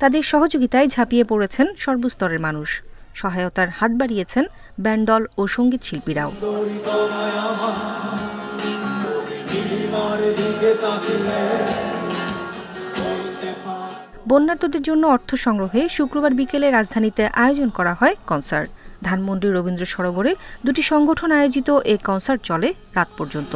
তাদের সহযোগিতায় ঝাঁপিয়ে পড়েছেন সর্বস্তরের মানুষ। সহায়তার হাত বাড়িয়েছেন ব্যান্ড দল ও সঙ্গীত শিল্পীরাও। বন্যার্তদের জন্য অর্থ সংগ্রহে শুক্রবার বিকেলে রাজধানীতে আয়োজন করা হয় কনসার্ট। ধানমন্ডি রবীন্দ্র সরোবরে 2টি সংগঠন আয়োজিত এই কনসার্ট চলে রাত পর্যন্ত।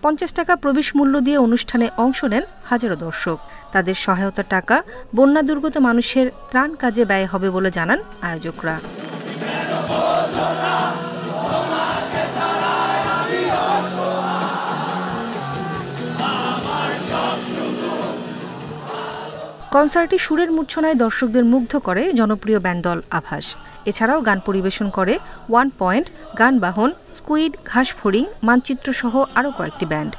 50 টাকা প্রবেশ মূল্য দিয়ে অনুষ্ঠানে অংশ নেন হাজারো দর্শক। তাদের সহায়তার টাকা বন্যা দুর্গত মানুষের ত্রাণ কাজে ব্যয় হবে বলে জানান আয়োজকরা। কনসার্টে সুরের মূর্ছনায় দর্শকদের মুগ্ধ করে জনপ্রিয় ব্যান্ড দল আভাস। এছাড়াও গান পরিবেশন করে 1 পয়েন্ট, গানবাহন, স্কুইড, ঘাসফড়িং, মানচিত্র সহ আরও কয়েকটি ব্যান্ড।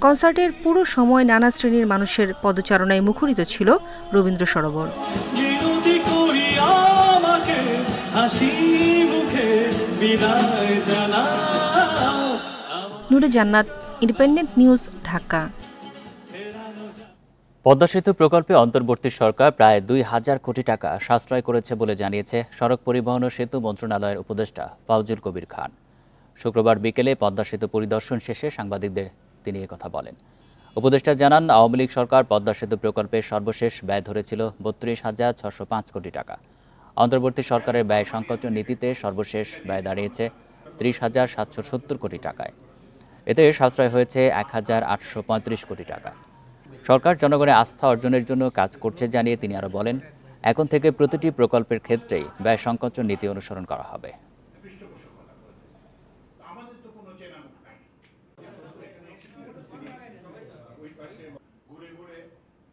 কনসার্টের পুরো সময় নানা শ্রেণীর মানুষের পদচারণায় মুখরিত ছিল রবীন্দ্র সরোবর। নুরে জান্নাত, ইন্ডিপেন্ডেন্ট নিউজ, ঢাকা। পদ্মা সেতু প্রকল্পে অন্তর্বর্তী সরকার প্রায় 2000 কোটি টাকা সাশ্রয় করেছে বলে জানিয়েছে সড়ক পরিবহন ও সেতু মন্ত্রণালয়ের উপদেষ্টা ফাউজুল কবির খান। শুক্রবার বিকেলে পদ্মা সেতু পরিদর্শন শেষে সাংবাদিকদের তিনি কথা বলেন। উপদেষ্টা জানান, আওয়ামী লীগ সরকার পদ্মা সেতু প্রকল্পের সর্বশেষ ব্যয় ধরেছিল 32,605 কোটি টাকা। অন্তর্বর্তী সরকারের ব্যয় সংকোচন নীতিতে সর্বশেষ ব্যয় দাঁড়িয়েছে 30,770 কোটি টাকায়। এতে সাশ্রয় হয়েছে 1,835 কোটি টাকা। সরকার জনগণের আস্থা অর্জনের জন্য কাজ করছে জানিয়ে তিনি আরও বলেন, এখন থেকে প্রতিটি প্রকল্পের ক্ষেত্রেই ব্যয় সংকোচন নীতি অনুসরণ করা হবে।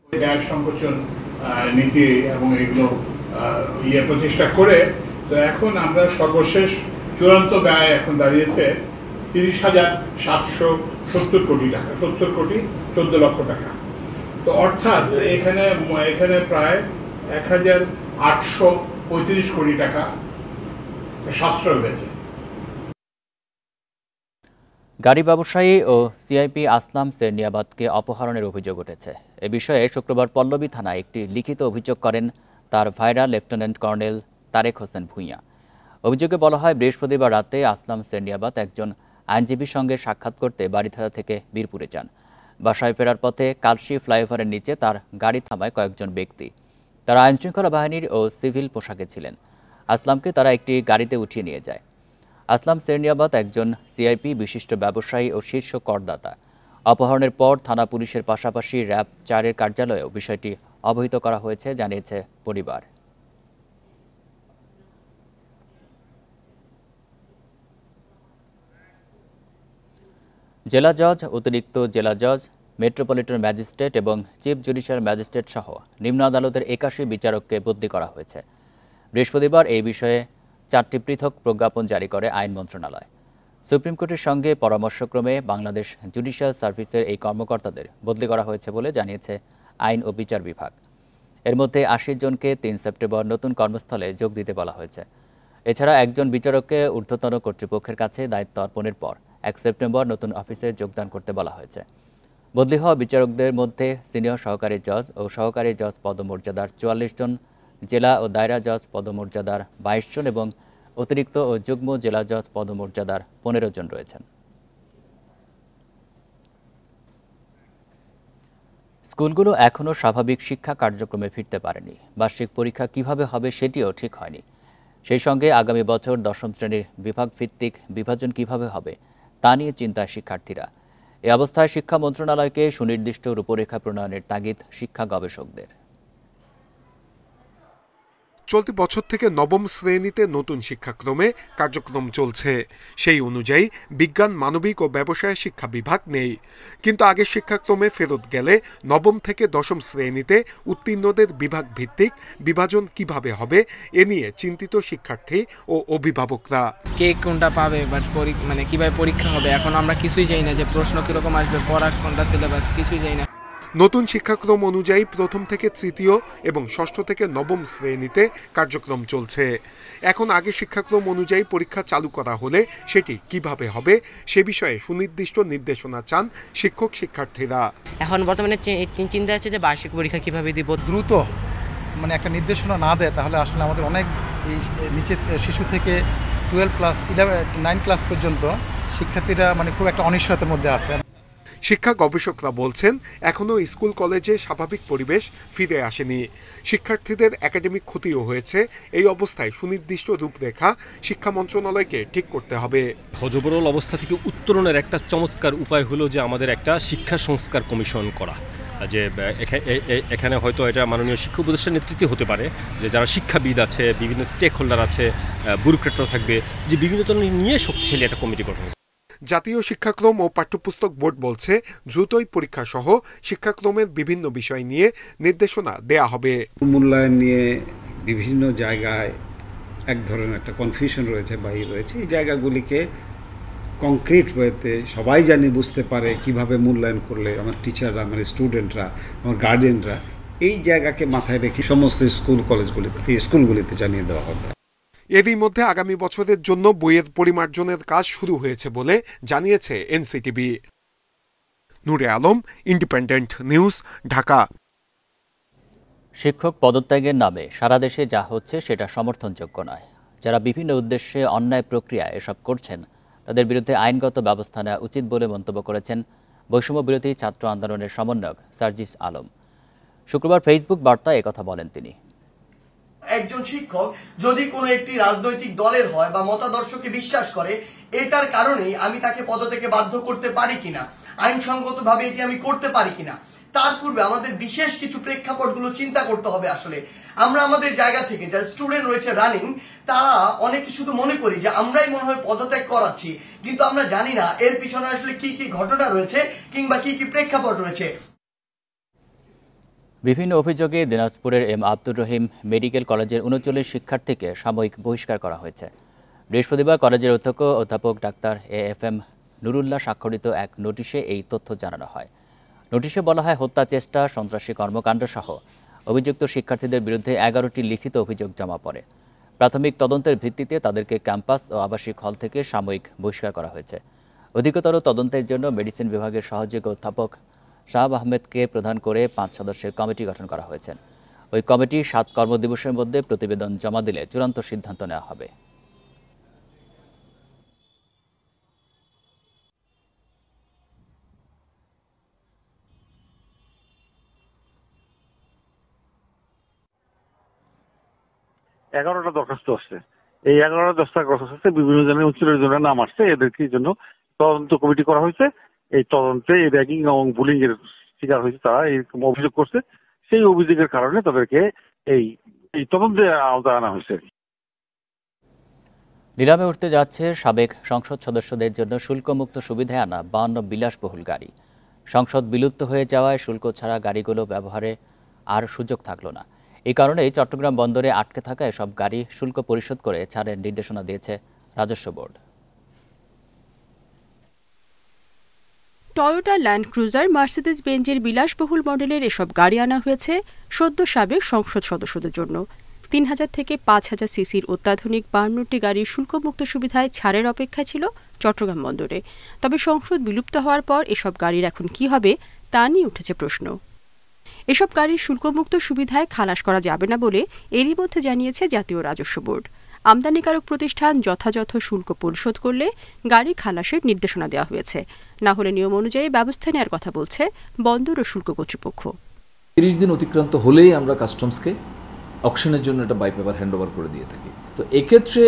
ব্যয় সংকোচন নীতি এবং এগুলো প্রতিষ্ঠা করে তো এখন আমরা সর্বশেষ চূড়ান্ত ব্যয় এখন দাঁড়িয়েছে 30,770 কোটি টাকা, 70 কোটি 14 লক্ষ টাকা। তো অর্থাৎ এখানে প্রায় 1,835 কোটি টাকা সাশ্রয় হয়েছে। গাড়ি ব্যবসায়ী ও সিআইপি আসলাম সেরনিয়াবাদকে অপহরণের অভিযোগ উঠেছে। এ বিষয়ে শুক্রবার পল্লবী থানায় একটি লিখিত অভিযোগ করেন তার ভাইরা লেফটেন্যান্ট কর্নেল তারেক হোসেন ভূঁইয়া। অভিযোগে বলা হয়, বৃহস্পতিবার রাতে আসলাম সেরনিয়াবাদ একজন আইনজীবীর সঙ্গে সাক্ষাৎ করতে বাড়িধারা থেকে বীরপুরে যান। বাসায় ফেরার পথে কালশি ফ্লাইওভারের নিচে তার গাড়ি থামায় কয়েকজন ব্যক্তি। তারা আইনশৃঙ্খলা বাহিনীর ও সিভিল পোশাকে ছিলেন। আসলামকে তারা একটি গাড়িতে উঠিয়ে নিয়ে যায়। আসলাম সেরনিয়াবাদ একজন সিআইপি বিশিষ্ট ব্যবসায়ী ও শীর্ষ করদাতা। অপহরণের পর থানা পুলিশের পাশাপাশি র্যাব 4-এর কার্যালয়েও বিষয়টি অবহিত করা হয়েছে, জানিয়েছে পরিবার। জেলা জজ, অতিরিক্ত জেলা জজ, মেট্রোপলিটন ম্যাজিস্ট্রেট এবং চিফ জুডিশিয়াল ম্যাজিস্ট্রেট সহ নিম্ন আদালতের 81 বিচারককে বদলি করা হয়েছে। বৃহস্পতিবার এই বিষয়ে 4টি পৃথক প্রজ্ঞাপন জারি করে আইন মন্ত্রণালয়। সুপ্রিম কোর্টের সঙ্গে পরামর্শক্রমে বাংলাদেশ জুডিশিয়াল সার্ভিসের এই কর্মকর্তাদের বদলি করা হয়েছে বলে জানিয়েছে আইন ও বিচার বিভাগ। এর মধ্যে 80 জনকে 3 সেপ্টেম্বর নতুন কর্মস্থলে যোগ দিতে বলা হয়েছে। এছাড়া একজন বিচারককে ঊর্ধ্বতন কর্তৃপক্ষের কাছে দায়িত্ব অর্পণের পর 1 সেপ্টেম্বর নতুন অফিসে যোগদান করতে বলা হয়েছে। বদলি হওয়া বিচারকদের মধ্যে সিনিয়র সহকারী জজ ও সহকারী জজ পদমর্যাদার 44 জন, জেলা ও দায়রা জজ পদমর্যাদার 22 জন এবং অতিরিক্ত ও যুগ্ম জেলা জজ পদমর্যাদার 15 জন রয়েছেন। স্কুলগুলো এখনও স্বাভাবিক শিক্ষা কার্যক্রমে ফিরতে পারেনি। বার্ষিক পরীক্ষা কিভাবে হবে সেটিও ঠিক হয়নি। সেই সঙ্গে আগামী বছর 10ম শ্রেণীর বিভাগভিত্তিক বিভাজন কিভাবে হবে তা নিয়ে চিন্তায় শিক্ষার্থীরা। এ অবস্থায় শিক্ষা মন্ত্রণালয়কে সুনির্দিষ্ট রূপরেখা প্রণয়নের তাগিদ শিক্ষা গবেষকদের। চলতি বছর থেকে 9ম শ্রেণীতে নতুন শিক্ষাক্রমে কার্যক্রম চলছে। সেই অনুযায়ী বিজ্ঞান, মানবিক ও ব্যবসায় শিক্ষা বিভাগ নেই। কিন্তু আগের শিক্ষাক্রমে ফেরত গেলে 9ম থেকে 10ম শ্রেণীতে উত্তীর্ণদের বিভাগ ভিত্তিক বিভাজন কিভাবে হবে এ নিয়ে চিন্তিত শিক্ষার্থী ও অভিভাবকরা। কে কোনটা পাবে, বাট মানে কিভাবে পরীক্ষা হবে এখন আমরা কিছুই জানি না, যে প্রশ্ন কিরকম আসবে, পড়া কোনটা সিলেবাস কিছুই জানি না। নতুন শিক্ষাক্রম অনুযায়ী 1ম থেকে 3য় এবং 6ষ্ঠ থেকে 9ম শ্রেণীতে কার্যক্রম চলছে। এখন আগে শিক্ষাক্রম অনুযায়ী পরীক্ষা চালু করা হলে সেটি কিভাবে হবে সে বিষয়ে সুনির্দিষ্ট নির্দেশনা চান শিক্ষক শিক্ষার্থীরা। এখন বর্তমানে চিন্তা আছে যে বার্ষিক পরীক্ষা কিভাবে দিব। দ্রুত মানে একটা নির্দেশনা না দেয় তাহলে আসলে আমাদের অনেক এই নিচে শিশু থেকে 12 ক্লাস 9 ক্লাস পর্যন্ত শিক্ষার্থীরা মানে খুব একটা অনিশ্চয়তার মধ্যে আছে। শিক্ষা গবেষকরা বলছেন, এখনও স্কুল কলেজে স্বাভাবিক পরিবেশ ফিরে আসেনি। শিক্ষার্থীদের একাডেমিক ক্ষতিও হয়েছে। এই অবস্থায় সুনির্দিষ্ট রূপরেখা শিক্ষা মন্ত্রণালয়কে ঠিক করতে হবে। হযবরল অবস্থা থেকে উত্তরণের একটা চমৎকার উপায় হলো যে আমাদের একটা শিক্ষা সংস্কার কমিশন করা, যে এখানে হয়তো এটা মাননীয় শিক্ষা উপদেষ্টার নেতৃত্বে হতে পারে, যে যারা শিক্ষাবিদ আছে, বিভিন্ন স্টেক হোল্ডার আছে, ব্যুরোক্রেটরা থাকবে, যে বিভিন্ন ধরনের নিয়ে শক্তিশালী একটা কমিটি গঠন। জাতীয় শিক্ষাক্রম ও পাঠ্যপুস্তক বোর্ড বলছে, দ্রুতই পরীক্ষা সহ শিক্ষাক্রমের বিভিন্ন বিষয় নিয়ে নির্দেশনা দেয়া হবে। মূল্যায়ন নিয়ে বিভিন্ন জায়গায় এক ধরনের একটা কনফিউশন রয়েছে, বাহির রয়েছে। এই জায়গাগুলিকে কংক্রিট ওয়েতে সবাই জানি বুঝতে পারে কিভাবে মূল্যায়ন করলে আমার টিচাররা, আমার স্টুডেন্টরা, আমার গার্ডিয়ানরা, এই জায়গাকে মাথায় রেখে সমস্ত স্কুলগুলিতে জানিয়ে দেওয়া হবে। এরই মধ্যে আগামী বছরের জন্য বইয়ের পরিমার্জনের কাজ শুরু হয়েছে বলে জানিয়েছে এনসিটিবি। নূরে আলম, ইন্ডিপেন্ডেন্ট নিউজ, ঢাকা। শিক্ষক পদত্যাগের নামে সারা দেশে যা হচ্ছে সেটা সমর্থনযোগ্য নয়। যারা বিভিন্ন উদ্দেশ্যে অন্যায় প্রক্রিয়ায় এসব করছেন তাদের বিরুদ্ধে আইনগত ব্যবস্থা নেওয়া উচিত বলে মন্তব্য করেছেন বৈষম্য বিরোধী ছাত্র আন্দোলনের সমন্বয়ক সার্জিস আলম। শুক্রবার ফেসবুক বার্তায় একথা বলেন তিনি। একজন শিক্ষক যদি কোনো একটি রাজনৈতিক দলের হয় বা মতাদর্শকে বিশ্বাস করে, এটার কারণেই আমি তাকে পদত্যাগে বাধ্য করতে পারি কিনা, আইনসঙ্গতভাবে এটি আমি করতে পারি কিনা, তার পূর্বে আমাদের বিশেষ কিছু প্রেক্ষাপটগুলো চিন্তা করতে হবে। আসলে আমরা আমাদের জায়গা থেকে যারা স্টুডেন্ট রয়েছে রানিং, তারা অনেকে শুধু মনে করি যে আমরাই মনে হয় পদত্যাগ করাচ্ছি, কিন্তু আমরা জানি না এর পিছনে আসলে কি কি ঘটনা রয়েছে কিংবা কি কি প্রেক্ষাপট রয়েছে। বিভিন্ন অভিযোগে দিনাজপুরের এম আব্দুর রহিম মেডিকেল কলেজের 39 শিক্ষার্থীকে সাময়িক বহিষ্কার করা হয়েছে। বৃহস্পতিবার কলেজের অধ্যাপক ডাক্তার AFM নুরুল্লাহ স্বাক্ষরিত এক নোটিশে এই তথ্য জানানো হয়। নোটিশে বলা হয়, হত্যা চেষ্টা, সন্ত্রাসী কর্মকাণ্ড সহ অভিযুক্ত শিক্ষার্থীদের বিরুদ্ধে 11টি লিখিত অভিযোগ জমা পড়ে। প্রাথমিক তদন্তের ভিত্তিতে তাদেরকে ক্যাম্পাস ও আবাসিক হল থেকে সাময়িক বহিষ্কার করা হয়েছে। অধিকতর তদন্তের জন্য মেডিসিন বিভাগের সহযোগী অধ্যাপক শাহাব আহমেদকে প্রধান করে 5 সদস্যের কমিটি গঠন করা হয়েছে। ওই কমিটি 7 কর্মদিবসের মধ্যে প্রতিবেদন জমা দিলে চূড়ান্ত সিদ্ধান্ত নেওয়া হবে। এগারোটা দরখাস্ত আসছে, এই 11টা দরখাস্ত বিভিন্ন জনের 39 জনের নাম আসছে। এদেরকে জন্য তদন্ত কমিটি করা হয়েছে। এই তদন্তে র্যাগিং এবং বুলিং এর শিকার হয়েছে, তারা এই অভিযোগ করছে। সেই অভিযোগের কারণে তাদেরকে এই তদন্তের আওতায় আনা হয়েছে। নিলামে উঠতে যাচ্ছে সাবেক সংসদ সদস্যদের জন্য শুল্কমুক্ত সুবিধায় আনা 52 বিলাসবহুল গাড়ি। সংসদ বিলুপ্ত হয়ে যাওয়ায় শুল্ক ছাড়া গাড়িগুলো ব্যবহারে আর সুযোগ থাকলো না। এই কারণেই চট্টগ্রাম বন্দরে আটকে থাকা এসব গাড়ি শুল্ক পরিশোধ করে ছাড়ের নির্দেশনা দিয়েছে রাজস্ব board. Toyota Land Cruiser, Mercedes বেঞ্জের বিলাসবহুল মডেলের এসব গাড়ি আনা হয়েছে সদ্য সাবেক সংসদ সদস্যদের জন্য। 3000 থেকে 5000 সিসির অত্যাধুনিক 52টি গাড়ির শুল্কমুক্ত সুবিধায় ছাড়ের অপেক্ষায় ছিল চট্টগ্রাম বন্দরে। তবে সংসদ বিলুপ্ত হওয়ার পর এসব গাড়ির এখন কি হবে তা নিয়ে উঠেছে প্রশ্ন। এসব গাড়ির শুল্কমুক্ত সুবিধায় খালাস করা যাবে না বলে এরই মধ্যে জানিয়েছে জাতীয় রাজস্ব বোর্ড। আমদানিকারক প্রতিষ্ঠান যথাযথ শুল্ক পরিশোধ করলে গাড়ি খালাসের নির্দেশনা দেওয়া হয়েছে, না হলে নিয়ম অনুযায়ী ব্যবস্থা নেওয়ার কথা বলছে বন্দর ও শুল্ক কর্তৃপক্ষ। 30 দিন অতিক্রান্ত হলেই আমরা কাস্টমসকে অকশনের জন্য একটা বাই পেপার হ্যান্ড ওভার করে দিয়ে থাকি। তো এক্ষেত্রে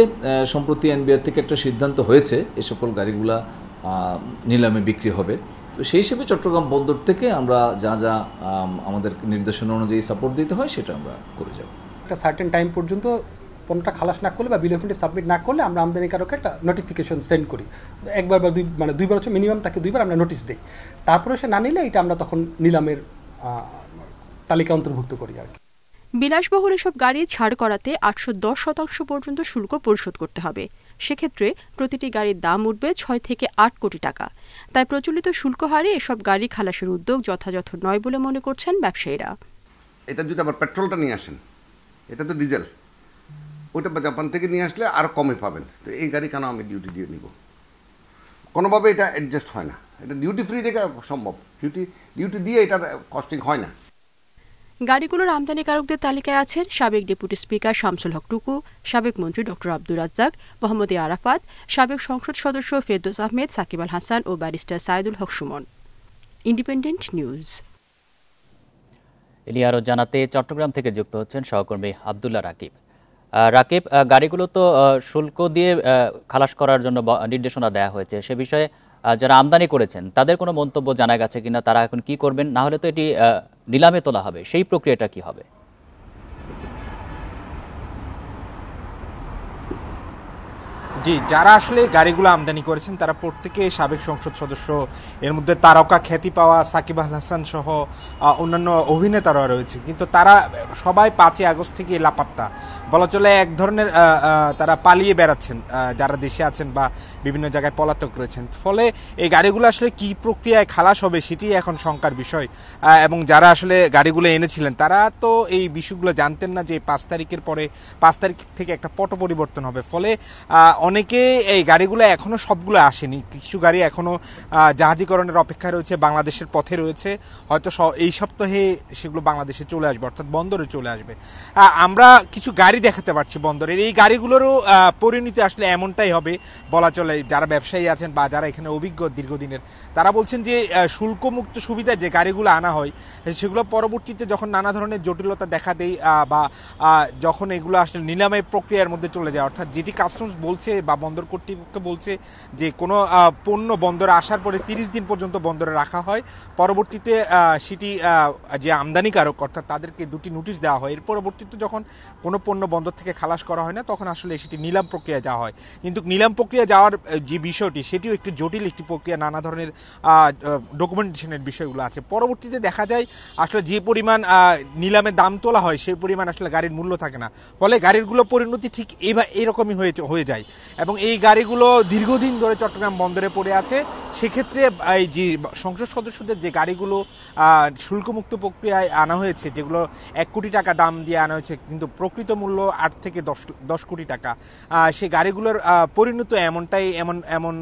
সম্প্রতি এনবিআর থেকে একটা সিদ্ধান্ত হয়েছে এ সকল গাড়িগুলা নিলামে বিক্রি হবে। তো সেই হিসেবে চট্টগ্রাম বন্দর থেকে আমরা যা যা আমাদের নির্দেশনা অনুযায়ী সাপোর্ট দিতে হয় সেটা আমরা করে যাব। একটা সার্টেন টাইম পর্যন্ত পণ্যটা খালাস না করলে বা বিল অফ মেডিং সাবমিট না করলে আমরা আমদানিকারকে একটা নোটিফিকেশন সেন্ড করি। একবার বা দুইবার হচ্ছে মিনিমাম, তাকে 2বার আমরা নোটিশ দিই। তারপরে সে না নিলে এটা আমরা তখন নিলামের তালিকা অন্তর্ভুক্ত করি আর কি। বিলাসবহুল এসব গাড়ি ছাড় করাতে 810% পর্যন্ত শুল্ক পরিশোধ করতে হবে। সেক্ষেত্রে প্রতিটি গাড়ির দাম উঠবে 6 থেকে 8 কোটি টাকা। তাই প্রচলিত শুল্ক হারে এসব গাড়ি খালাসের উদ্যোগ যথাযথ নয় বলে মনে করছেন ব্যবসায়ীরা। এটা যদি আবার পেট্রোলটা নিয়ে আসেন, এটা তো ডিজেল, ওইটা জাপান থেকে নিয়ে আসলে আরও কমে পাবেন। তো এই গাড়ি কেন আমি ডিউটি দিয়ে নিব? কোনোভাবে এটা অ্যাডজাস্ট হয় না। এটা ডিউটি ফ্রি থেকে সম্ভব, ডিউটি দিয়ে এটার কস্টিং হয় না। গাড়িগুলোর আমদানিকারকদের তালিকায় আছেন সাবেক ডেপুটি স্পিকার শামসুল হক টুকু, সাবেক মন্ত্রী ডক্টর আব্দুর রাজ্জাক, মোহাম্মদ আরাফাত, সাবেক সংসদ সদস্য ফেরদৌস আহমেদ, সাকিব আল হাসান ও barrister Saidul Haque Sumon. Independent News. এলি আরও জানাতে চট্টগ্রাম থেকে যুক্ত হচ্ছেন সহকর্মী আব্দুল্লাহ রাকিব। রাকিব, গাড়িগুলো তো শুল্ক দিয়ে খালাস করার জন্য নির্দেশনা দেওয়া হয়েছে, সে বিষয়ে যারা আমদানি করেছেন তাদের কোনো মন্তব্য জানা গেছে কিনা, তারা এখন কি করবেন? না হলে তো এটি নিলামে তোলা হবে, সেই প্রক্রিয়াটা কি হবে? জি, যারা আসলে গাড়িগুলো আমদানি করেছেন তারা প্রত্যেকে সাবেক সংসদ সদস্য। এর মধ্যে তারকা খ্যাতি পাওয়া সাকিব আল হাসান সহ অন্যান্য অভিনেতারা রয়েছে, কিন্তু তারা সবাই 5 আগস্ট থেকে লাপাত্তা বলা চলে। এক ধরনের তারা পালিয়ে বেড়াচ্ছেন, যারা দেশে আছেন বা বিভিন্ন জায়গায় পলাতক রয়েছেন। ফলে এই গাড়িগুলো আসলে কি প্রক্রিয়ায় খালাস হবে সেটি এখন শঙ্কার বিষয়। এবং যারা আসলে গাড়িগুলো এনেছিলেন তারা তো এই বিষয়গুলো জানতেন না যে 5 তারিখের পরে 5 তারিখ থেকে একটা পট পরিবর্তন হবে। ফলে অনেকে এই গাড়িগুলো এখনো সবগুলো আসেনি, কিছু গাড়ি এখনো জাহাজীকরণের অপেক্ষায় রয়েছে, বাংলাদেশের পথে রয়েছে। হয়তো এই সপ্তাহে সেগুলো বাংলাদেশে চলে আসবে, অর্থাৎ বন্দরে চলে আসবে। আমরা কিছু গাড়ি দেখাতে পারছি বন্দরের। এই গাড়িগুলোরও পরিণতি আসলে এমনটাই হবে বলা চলে। যারা ব্যবসায়ী আছেন বা যারা এখানে অভিজ্ঞ দীর্ঘদিনের, তারা বলছেন যে শুল্কমুক্ত সুবিধায় যে গাড়িগুলো আনা হয় সেগুলো পরবর্তীতে যখন নানা ধরনের জটিলতা দেখা দেয় বা যখন এগুলো আসলে নিলামের প্রক্রিয়ার মধ্যে চলে যায়, অর্থাৎ যেটি কাস্টমস বলছে বা বন্দর কর্তৃপক্ষ বলছে যে কোনো পণ্য বন্দরে আসার পরে 30 দিন পর্যন্ত বন্দরে রাখা হয়, পরবর্তীতে সেটি যে আমদানিকারক অর্থাৎ তাদেরকে 2টি নোটিশ দেওয়া হয়। এর পরবর্তীতে যখন কোনো পণ্য বন্দর থেকে খালাস করা হয় না তখন আসলে সেটি নিলাম প্রক্রিয়া যাওয়া হয়। কিন্তু নিলাম প্রক্রিয়া যাওয়ার যে বিষয়টি সেটিও একটি জটিল একটি প্রক্রিয়া, নানা ধরনের ডকুমেন্টেশনের বিষয়গুলো আছে। পরবর্তীতে দেখা যায় আসলে যে পরিমাণ নিলামে দাম তোলা হয় সেই পরিমাণ আসলে গাড়ির মূল্য থাকে না, ফলে গাড়িগুলো পরিণতি ঠিক এরকমই হয়ে যায়। এবং এই গাড়িগুলো দীর্ঘদিন ধরে চট্টগ্রাম বন্দরে পড়ে আছে। সেক্ষেত্রে এই যে সংসদ সদস্যদের যে গাড়িগুলো শুল্কমুক্ত প্রক্রিয়ায় আনা হয়েছে, যেগুলো 1 কোটি টাকা দাম দিয়ে আনা হয়েছে কিন্তু প্রকৃত মূল্য 8 থেকে 10 কোটি টাকা, সেই গাড়িগুলোর পরিণত এমন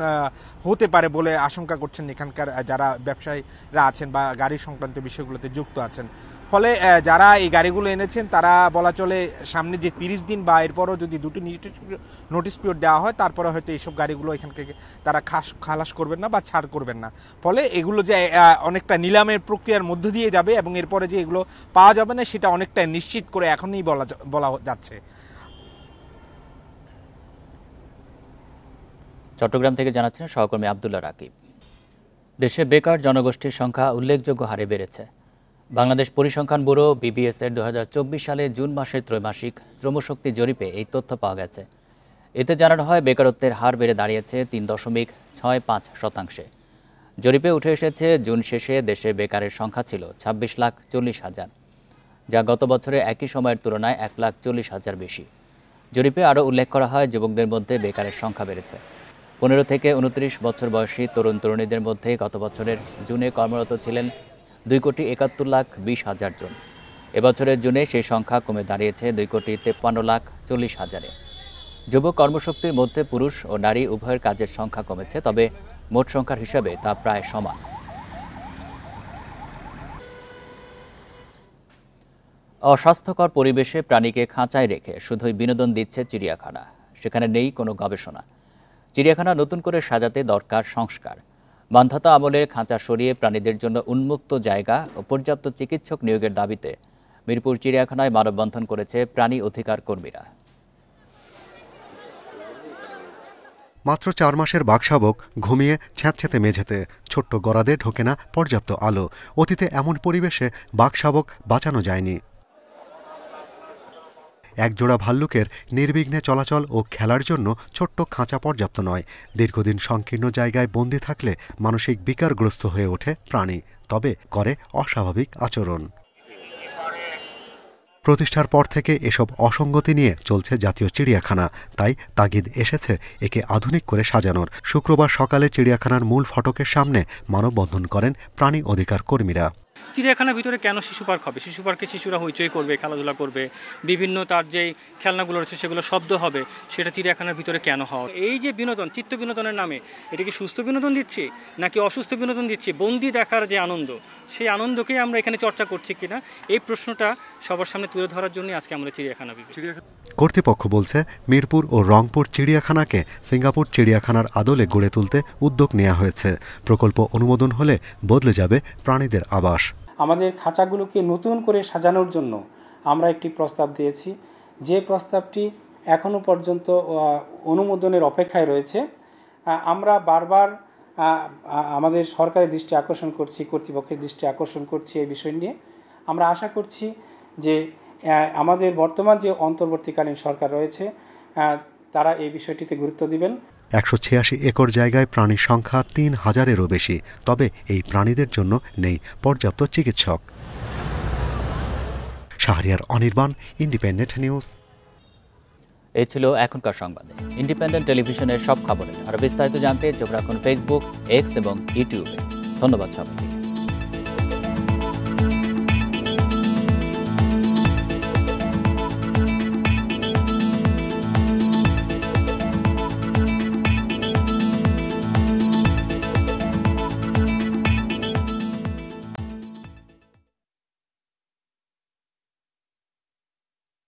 হতে পারে বলে আশঙ্কা করছেন এখানকার যারা ব্যবসায়ীরা আছেন বা গাড়ি সংক্রান্ত বিষয়গুলোতে যুক্ত আছেন। ফলে যারা এই গাড়িগুলো এনেছেন তারা বলা চলে সামনে যে 30 দিন বা এরপরও যদি 2টি নোটিশ পিরিয়ড দেওয়া হয়, তারপরে হয়তো এইসব গাড়িগুলো এখান থেকে তারা খালাস করবেন না বা ছাড় করবেন না। ফলে এগুলো যে অনেকটা নিলামের প্রক্রিয়ার মধ্য দিয়ে যাবে এবং এরপরে যে এগুলো পাওয়া যাবে না সেটা অনেকটা নিশ্চিত করে এখনই বলা যাচ্ছে। চট্টগ্রাম থেকে জানাচ্ছেন সহকর্মী আব্দুল্লাহ রাকিব। দেশে বেকার জনগোষ্ঠীর সংখ্যা উল্লেখযোগ্য হারে বেড়েছে। বাংলাদেশ পরিসংখ্যান ব্যুরো BBS এর 2024 সালে জুন মাসের ত্রৈমাসিক শ্রমশক্তি জরিপে এই তথ্য পাওয়া গেছে। এতে জানানো হয় বেকারত্বের হার বেড়ে দাঁড়িয়েছে 3.65%। জরিপে উঠে এসেছে জুন শেষে দেশে বেকারের সংখ্যা ছিল 26,40,000, যা গত বছরের একই সময়ের তুলনায় 1,40,000 বেশি। জরিপে আরও উল্লেখ করা হয় যুবকদের মধ্যে বেকারের সংখ্যা বেড়েছে। 15 থেকে 29 বছর বয়সী তরুণ তরুণীদের মধ্যে গত বছরের জুনে কর্মরত ছিলেন 2,71,20,000 জন। এবছরের জুনে সেই সংখ্যা কমে দাঁড়িয়েছে 2,53,40,000-এ। যুব কর্মশক্তির মধ্যে পুরুষ ও নারী উভয়ের কাজের সংখ্যা কমেছে, তবে মোট সংখ্যার হিসাবে তা প্রায় সমান। অস্বাস্থ্যকর পরিবেশে প্রাণীকে খাঁচায় রেখে শুধুই বিনোদন দিচ্ছে চিড়িয়াখানা, সেখানে নেই কোনো গবেষণা। চিড়িয়াখানা নতুন করে সাজাতে দরকার সংস্কার। বান্ধতা আমলের খাঁচা সরিয়ে প্রাণীদের জন্য উন্মুক্ত জায়গা ও পর্যাপ্ত চিকিৎসক নিয়োগের দাবিতে মিরপুর চিড়িয়াখানায় মানববন্ধন করেছে প্রাণী অধিকার কর্মীরা। মাত্র 4 মাসের বাঘশাবক ঘুমিয়ে ছ্যাঁতছ্যাঁতে মেঝেতে, ছোট্ট গড়াদে ঢোকে না পর্যাপ্ত আলো। অতীতে এমন পরিবেশে বাঘশাবক বাঁচানো যায়নি। একজোড়া ভাল্লুকের নির্বিঘ্নে চলাচল ও খেলার জন্য ছোট্ট খাঁচা পর্যাপ্ত নয়। দীর্ঘদিন সংকীর্ণ জায়গায় বন্দী থাকলে মানসিক বিকারগ্রস্ত হয়ে ওঠে প্রাণী, তবে করে অস্বাভাবিক আচরণ। প্রতিষ্ঠার পর থেকে এসব অসঙ্গতি নিয়ে চলছে জাতীয় চিড়িয়াখানা, তাই তাগিদ এসেছে একে আধুনিক করে সাজানোর। শুক্রবার সকালে চিড়িয়াখানার মূল ফটকের সামনে মানববন্ধন করেন প্রাণী অধিকার কর্মীরা। চিড়িয়াখানার ভিতরে কেন শিশু পার্ক হবে? শিশু পার্কে শিশুরা হইচই করবে, খেলাধুলা করবে, বিভিন্ন তার যেই খেলনাগুলো রয়েছে সেগুলো শব্দ হবে, সেটা চিড়িয়াখানার ভিতরে কেন হয়? এই যে বিনোদন, চিত্ত বিনোদনের নামে এটা কি সুস্থ বিনোদন দিচ্ছি নাকি অসুস্থ বিনোদন দিচ্ছি? বন্দি দেখার যে আনন্দ, সেই আনন্দকেই আমরা এখানে চর্চা করছি কিনা, এই প্রশ্নটা সবার সামনে তুলে ধরার জন্য আজকে আমরা চিড়িয়াখানা ভিজিট। কর্তৃপক্ষ বলছে মিরপুর ও রংপুর চিড়িয়াখানাকে সিঙ্গাপুর চিড়িয়াখানার আদলে গড়ে তুলতে উদ্যোগ নেওয়া হয়েছে। প্রকল্প অনুমোদন হলে বদলে যাবে প্রাণীদের আবাস। আমাদের খাঁচাগুলোকে নতুন করে সাজানোর জন্য আমরা একটি প্রস্তাব দিয়েছি, যে প্রস্তাবটি এখনও পর্যন্ত অনুমোদনের অপেক্ষায় রয়েছে। আমরা বারবার আমাদের সরকারের দৃষ্টি আকর্ষণ করছি, কর্তৃপক্ষের দৃষ্টি আকর্ষণ করছি এই বিষয় নিয়ে। আমরা আশা করছি যে আমাদের বর্তমান যে অন্তর্বর্তীকালীন সরকার রয়েছে তারা এই বিষয়টিতে গুরুত্ব দিবেন। 186 একর জায়গায় প্রাণীর সংখ্যা 3,000-এরও বেশি, তবে এই প্রাণীদের জন্য নেই পর্যাপ্ত চিকিৎসক। Shahriar Anirban, independent news. এই ছিল এখনকার সংবাদে। ইন্ডিপেন্ডেন্ট টেলিভিশনের সব খবরে আরও বিস্তারিত জানতে চোখ রাখুন ফেসবুক, এক্স এবং ইউটিউবে। ধন্যবাদ সবাইকে।